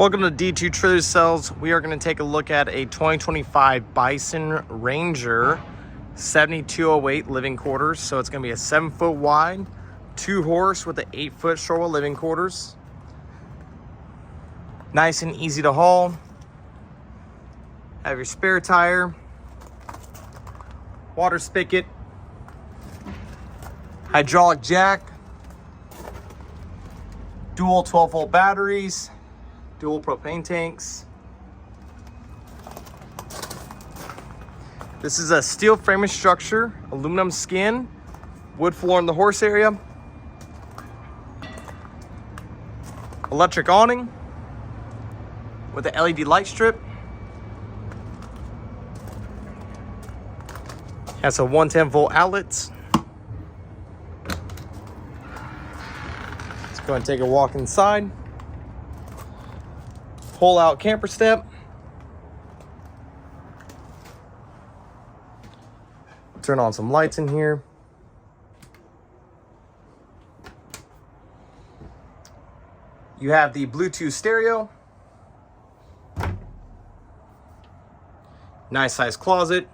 Welcome to D2 Trailer Sales. We are going to take a look at a 2025 Bison Ranger 7208 living quarters. So it's going to be a 7-foot wide, 2-horse with an 8-foot short living quarters. Nice and easy to haul. Have your spare tire, water spigot, hydraulic jack, dual 12-volt batteries, dual propane tanks. This is a steel framing structure, aluminum skin, wood floor in the horse area, electric awning with an LED light strip. Has a 110-volt outlets. Let's go and take a walk inside. Pull out camper step. Turn on some lights in here. You have the Bluetooth stereo. Nice size closet.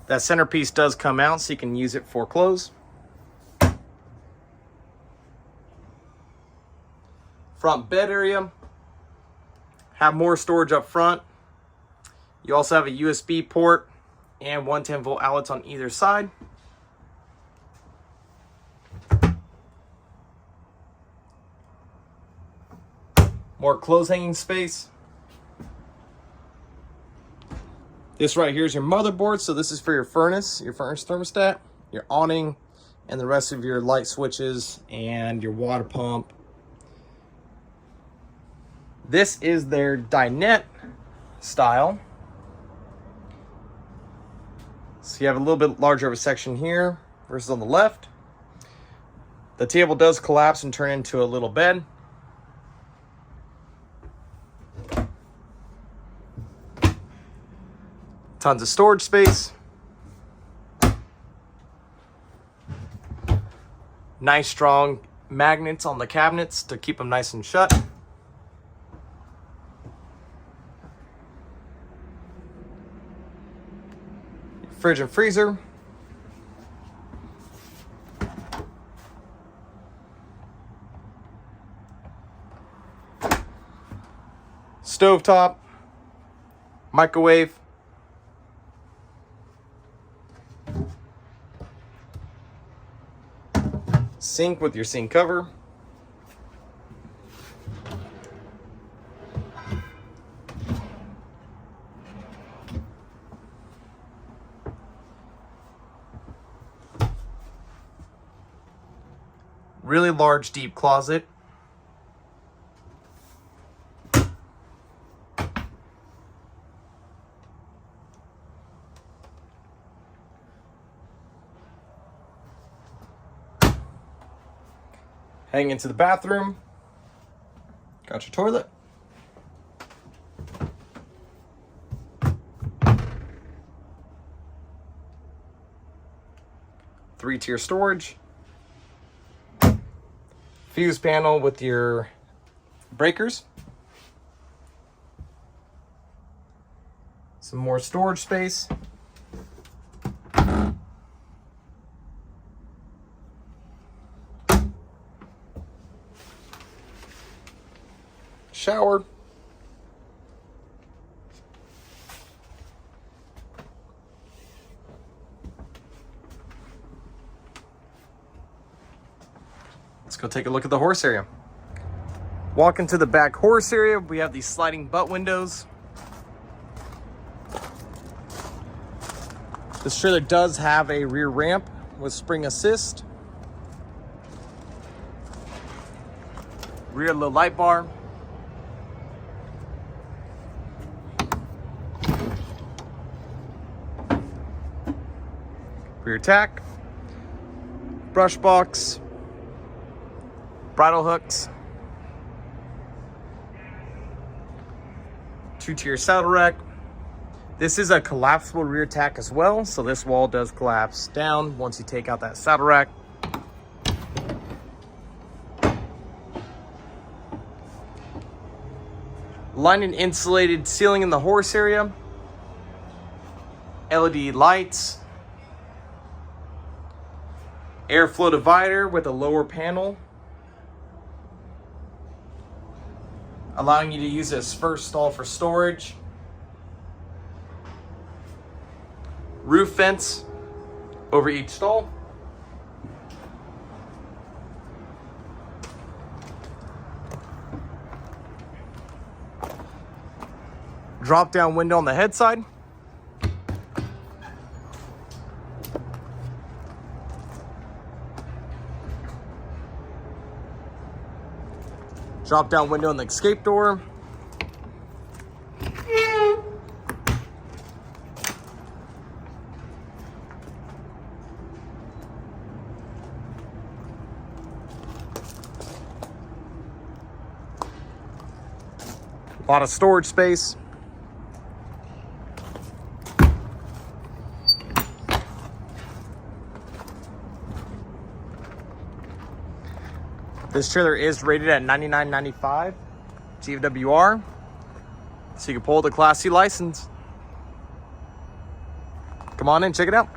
That centerpiece does come out so you can use it for clothes. Front bed area. Have more storage up front. You also have a USB port and 110-volt outlets on either side. More clothes hanging space. This right here is your motherboard. So this is for your furnace thermostat, your awning, and the rest of your light switches and your water pump. This is their dinette style. So you have a little bit larger of a section here versus on the left. The table does collapse and turn into a little bed. Tons of storage space. Nice strong magnets on the cabinets to keep them nice and shut. Fridge and freezer. Stovetop. Microwave. Sink with your sink cover. Really large, deep closet. Heading into the bathroom. Got your toilet. Three-tier storage. Fuse panel with your breakers. Some more storage space. Shower. Let's go take a look at the horse area. Walk into the back horse area. We have these sliding butt windows. This trailer does have a rear ramp with spring assist. Rear low light bar. Rear tack. Brush box. Bridle hooks, 2-tier saddle rack. This is a collapsible rear tack as well, so this wall does collapse down once you take out that saddle rack. Lined and insulated ceiling in the horse area. LED lights. Airflow divider with a lower panel, allowing you to use this first stall for storage. Roof vents over each stall. Drop down window on the head side. Drop down window in the escape door. A lot of storage space. This trailer is rated at 99.95 GVWR, so you can pull the Class C license. Come on in, check it out.